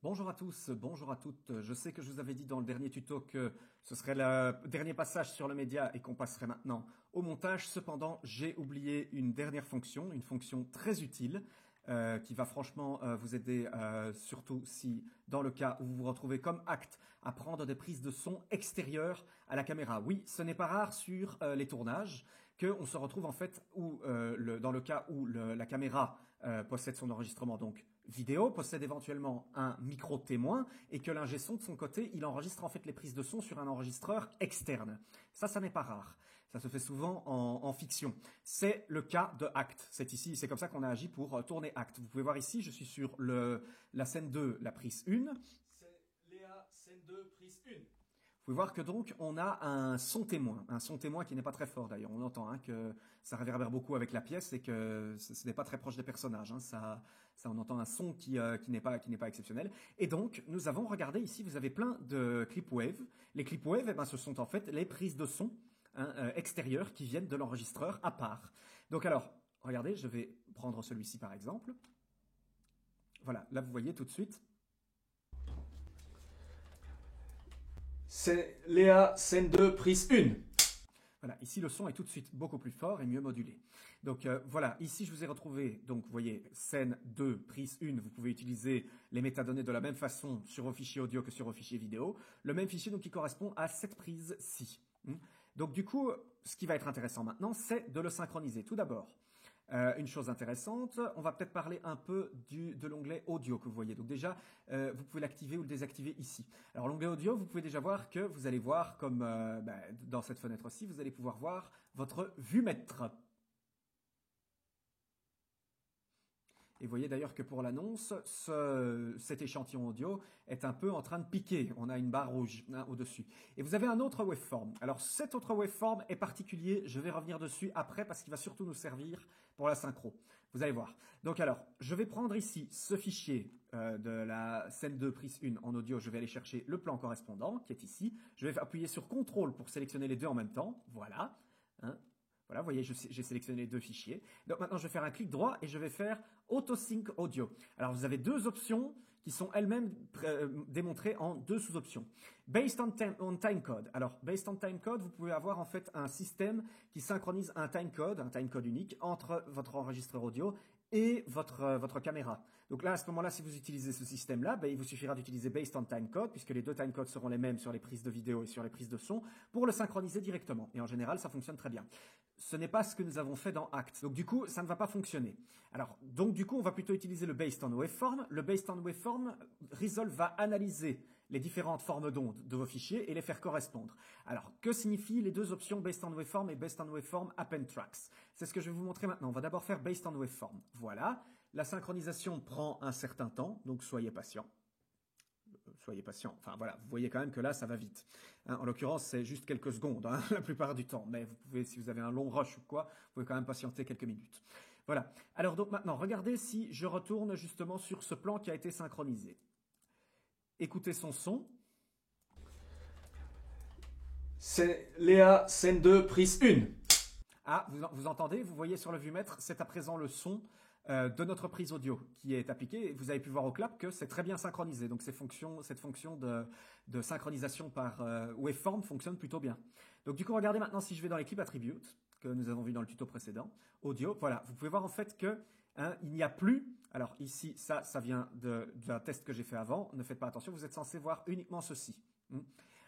Bonjour à tous, bonjour à toutes. Je sais que je vous avais dit dans le dernier tuto que ce serait le dernier passage sur le média et qu'on passerait maintenant au montage. Cependant, j'ai oublié une dernière fonction, une fonction très utile qui va franchement vous aider, surtout si dans le cas où vous vous retrouvez comme acte à prendre des prises de son extérieures à la caméra. Oui, ce n'est pas rare sur les tournages qu'on se retrouve en fait dans le cas où la caméra possède son enregistrement donc vidéo, possède éventuellement un micro témoin et que l'ingé son de son côté, il enregistre en fait les prises de son sur un enregistreur externe. Ça n'est pas rare. Ça se fait souvent en fiction. C'est le cas de Act. C'est ici, c'est comme ça qu'on a agi pour tourner Act. Vous pouvez voir ici, je suis sur la scène 2, la prise 1. C'est Léa, scène 2, prise 1. Vous pouvez voir que donc on a un son témoin qui n'est pas très fort d'ailleurs. On entend que ça réverbère beaucoup avec la pièce et que ce n'est pas très proche des personnages. On entend un son qui n'est pas exceptionnel. Et donc nous avons regardé ici, vous avez plein de clip wave. Les clip wave, ce sont en fait les prises de son extérieures qui viennent de l'enregistreur à part. Donc alors, regardez, je vais prendre celui-ci par exemple. Voilà, là vous voyez tout de suite. C'est Léa, scène 2, prise 1. Voilà, ici le son est tout de suite beaucoup plus fort et mieux modulé. Donc voilà, ici je vous ai retrouvé, donc vous voyez, scène 2, prise 1, vous pouvez utiliser les métadonnées de la même façon sur vos fichiers audio que sur vos fichiers vidéo. Le même fichier donc qui correspond à cette prise-ci. Donc du coup, ce qui va être intéressant maintenant, c'est de le synchroniser. Tout d'abord, une chose intéressante, on va peut-être parler un peu de l'onglet audio que vous voyez. Donc déjà, vous pouvez l'activer ou le désactiver ici. Alors l'onglet audio, vous pouvez déjà voir que vous allez voir, comme dans cette fenêtre-ci, vous allez pouvoir voir votre vue-mètre. Et vous voyez d'ailleurs que pour l'annonce, cet échantillon audio est un peu en train de piquer. On a une barre rouge au-dessus. Et vous avez un autre waveform. Alors cet autre waveform est particulier. Je vais revenir dessus après parce qu'il va surtout nous servir pour la synchro. Vous allez voir. Donc alors, je vais prendre ici ce fichier de la scène 2 prise 1 en audio. Je vais aller chercher le plan correspondant qui est ici. Je vais appuyer sur CTRL pour sélectionner les deux en même temps. Voilà. Voilà, vous voyez, j'ai sélectionné les deux fichiers. Donc maintenant, je vais faire un clic droit et je vais faire Auto-Sync Audio. Alors, vous avez deux options qui sont elles-mêmes démontrées en deux sous-options. Based on timecode. Alors, based on timecode, vous pouvez avoir en fait un système qui synchronise un timecode unique entre votre enregistreur audio et votre caméra. Donc là, à ce moment-là, si vous utilisez ce système-là, il vous suffira d'utiliser Based on Timecode, puisque les deux timecodes seront les mêmes sur les prises de vidéo et sur les prises de son, pour le synchroniser directement. Et en général, ça fonctionne très bien. Ce n'est pas ce que nous avons fait dans Act. Donc du coup, ça ne va pas fonctionner. Alors, donc du coup, on va plutôt utiliser le Based on Waveform. Le Based on Waveform, Resolve va analyser les différentes formes d'ondes de vos fichiers et les faire correspondre. Alors, que signifient les deux options Based on Waveform et Based on Waveform Append Tracks? C'est ce que je vais vous montrer maintenant. On va d'abord faire Based on Waveform. Voilà. La synchronisation prend un certain temps, donc soyez patient. Soyez patient. Enfin voilà, vous voyez quand même que là, ça va vite. En l'occurrence, c'est juste quelques secondes, la plupart du temps. Mais vous pouvez, si vous avez un long rush ou quoi, vous pouvez quand même patienter quelques minutes. Voilà. Alors donc maintenant, regardez si je retourne justement sur ce plan qui a été synchronisé. Écoutez son son. C'est Léa, scène 2, prise 1. Ah, vous entendez, vous voyez sur le vue-mètre, c'est à présent le son de notre prise audio qui est appliquée. Vous avez pu voir au clap que c'est très bien synchronisé. Donc cette fonction de synchronisation par waveform fonctionne plutôt bien. Donc du coup, regardez maintenant si je vais dans les clip attributes que nous avons vu dans le tuto précédent, audio. Voilà, vous pouvez voir en fait que il n'y a plus. Alors ici, ça vient d'un test que j'ai fait avant. Ne faites pas attention, vous êtes censé voir uniquement ceci.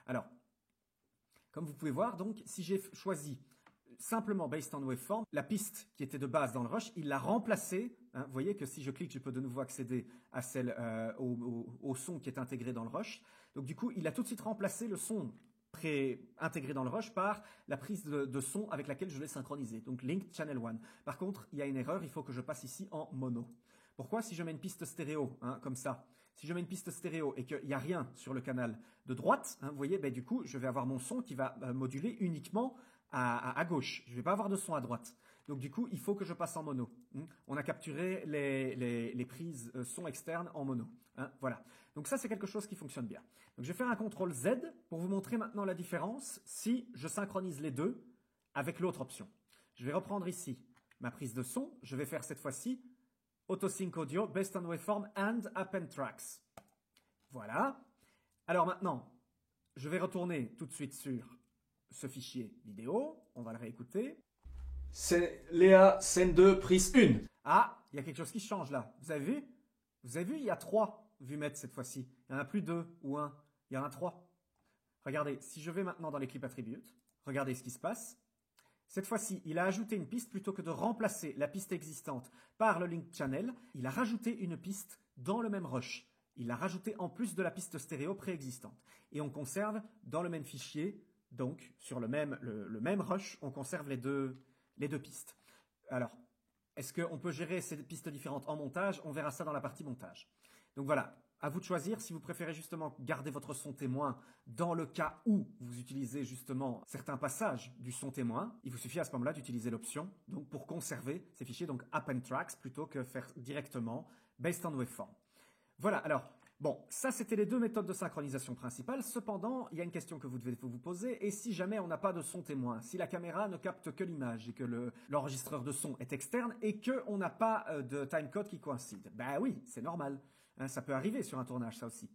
Alors, comme vous pouvez voir, donc si j'ai choisi simplement Based on Waveform, la piste qui était de base dans le rush, il l'a remplacée. Vous voyez que si je clique, je peux de nouveau accéder à au son qui est intégré dans le rush. Donc du coup, il a tout de suite remplacé le son pré-intégré dans le rush par la prise de son avec laquelle je l'ai synchronisé. Donc Linked Channel 1. Par contre, il y a une erreur, il faut que je passe ici en mono. Pourquoi? Si je mets une piste stéréo, comme ça, si je mets une piste stéréo et qu'il n'y a rien sur le canal de droite, vous voyez, du coup, je vais avoir mon son qui va moduler uniquement à gauche. Je ne vais pas avoir de son à droite. Donc du coup, il faut que je passe en mono. On a capturé les prises son externes en mono. Voilà. Donc ça, c'est quelque chose qui fonctionne bien. Donc je vais faire un CTRL Z pour vous montrer maintenant la différence si je synchronise les deux avec l'autre option. Je vais reprendre ici ma prise de son. Je vais faire cette fois-ci Auto-Sync Audio, Based on Waveform and Append Tracks. Voilà. Alors maintenant, je vais retourner tout de suite sur ce fichier vidéo. On va le réécouter. C'est Léa, scène 2, prise 1. Ah, il y a quelque chose qui change là. Vous avez vu? Vous avez vu, il y a 3 vumètres cette fois-ci. Il n'y en a plus 2 ou 1. Il y en a 3. Regardez, si je vais maintenant dans les clips attributes, regardez ce qui se passe. Cette fois-ci, il a ajouté une piste plutôt que de remplacer la piste existante par le link channel. Il a rajouté une piste dans le même rush. Il l'a rajouté en plus de la piste stéréo préexistante. Et on conserve dans le même fichier, donc sur le même rush, on conserve les deux pistes. Alors, est-ce qu'on peut gérer ces pistes différentes en montage? On verra ça dans la partie montage. Donc voilà, à vous de choisir si vous préférez justement garder votre son témoin dans le cas où vous utilisez justement certains passages du son témoin. Il vous suffit à ce moment-là d'utiliser l'option donc pour conserver ces fichiers, donc append tracks, plutôt que faire directement based on waveform. Voilà, alors, bon, ça c'était les 2 méthodes de synchronisation principales. Cependant, il y a une question que vous devez vous poser, et si jamais on n'a pas de son témoin, si la caméra ne capte que l'image et que l'enregistreur de son est externe et qu'on n'a pas de timecode qui coïncide, ben oui, c'est normal. Hein, ça peut arriver sur un tournage, ça aussi.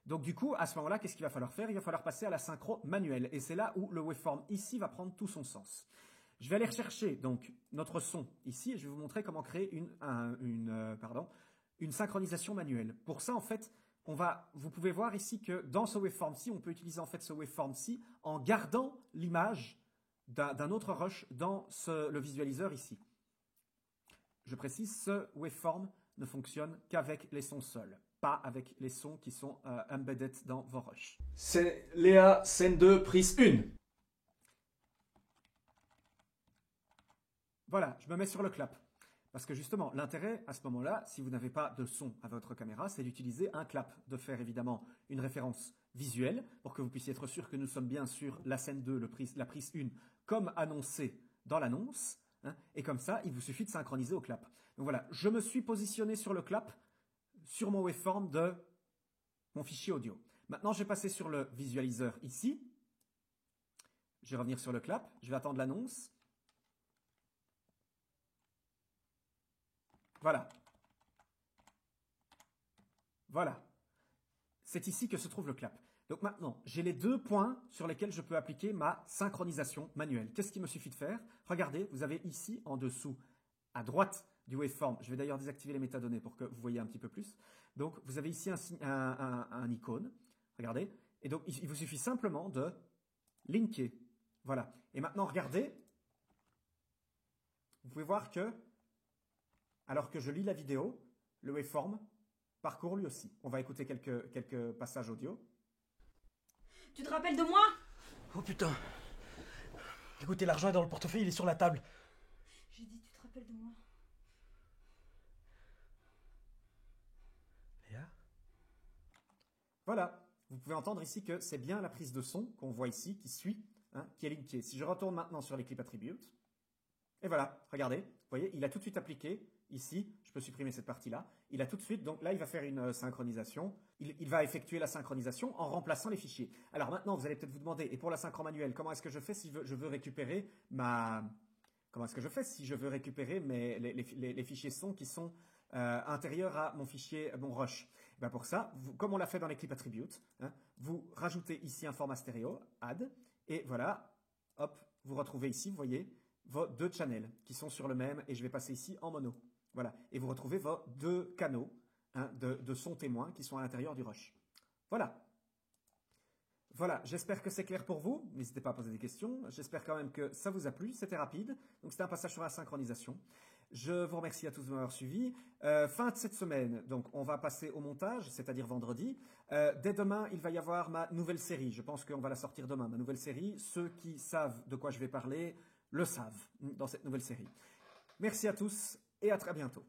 Donc du coup, à ce moment-là, qu'est-ce qu'il va falloir faire? Il va falloir passer à la synchro manuelle, et c'est là où le waveform ici va prendre tout son sens. Je vais aller rechercher donc notre son ici, et je vais vous montrer comment créer une synchronisation manuelle. Pour ça, en fait, vous pouvez voir ici que dans ce waveform-ci, on peut utiliser en fait ce waveform-ci en gardant l'image d'un autre rush dans le visualiseur ici. Je précise, ce waveform ne fonctionne qu'avec les sons seuls, pas avec les sons qui sont embedded dans vos rushs. C'est Léa, scène 2, prise 1. Voilà, je me mets sur le clap. Parce que justement, l'intérêt à ce moment-là, si vous n'avez pas de son à votre caméra, c'est d'utiliser un clap, de faire évidemment une référence visuelle pour que vous puissiez être sûr que nous sommes bien sur la scène 2, la prise 1, comme annoncé dans l'annonce. Hein, et comme ça, il vous suffit de synchroniser au clap. Donc voilà, je me suis positionné sur le clap, sur mon waveform de mon fichier audio. Maintenant, je vais passer sur le visualiseur ici. Je vais revenir sur le clap, je vais attendre l'annonce. Voilà. Voilà. C'est ici que se trouve le clap. Donc maintenant, j'ai les 2 points sur lesquels je peux appliquer ma synchronisation manuelle. Qu'est-ce qu'il me suffit de faire? Regardez, vous avez ici en dessous, à droite du waveform, je vais d'ailleurs désactiver les métadonnées pour que vous voyez un petit peu plus. Donc vous avez ici un icône, regardez, et donc il vous suffit simplement de linker. Voilà. Et maintenant, regardez, vous pouvez voir que, alors que je lis la vidéo, le waveform parcourt lui aussi. On va écouter quelques passages audio. Tu te rappelles de moi? Oh putain. Écoutez, l'argent est dans le portefeuille, il est sur la table. J'ai dit, tu te rappelles de moi? Léa? Voilà. Vous pouvez entendre ici que c'est bien la prise de son qu'on voit ici, qui suit, hein, qui est linkée. Si je retourne maintenant sur les clips attributes, et voilà, regardez, vous voyez, il a tout de suite appliqué, ici, je peux supprimer cette partie-là, il a tout de suite, donc là, il va faire une synchronisation, il va effectuer la synchronisation en remplaçant les fichiers. Alors maintenant, vous allez peut-être vous demander, et pour la synchro manuelle, comment est-ce que je fais si je veux récupérer Comment est-ce que je fais si je veux récupérer les fichiers son qui sont intérieurs à mon fichier, mon rush? Et bien pour ça, comme on l'a fait dans les clips attributes, hein, vous rajoutez ici un format stéréo, add, et voilà, hop, vous retrouvez ici, vous voyez, vos 2 channels qui sont sur le même, et je vais passer ici en mono. Voilà, et vous retrouvez vos 2 canaux, hein, de son témoin qui sont à l'intérieur du rush. Voilà. Voilà, j'espère que c'est clair pour vous. N'hésitez pas à poser des questions. J'espère quand même que ça vous a plu. C'était rapide. Donc c'était un passage sur la synchronisation. Je vous remercie à tous de m'avoir suivi. Fin de cette semaine, donc on va passer au montage, c'est-à-dire vendredi. Dès demain, il va y avoir ma nouvelle série. Je pense qu'on va la sortir demain, ma nouvelle série. Ceux qui savent de quoi je vais parler le savent dans cette nouvelle série. Merci à tous et à très bientôt.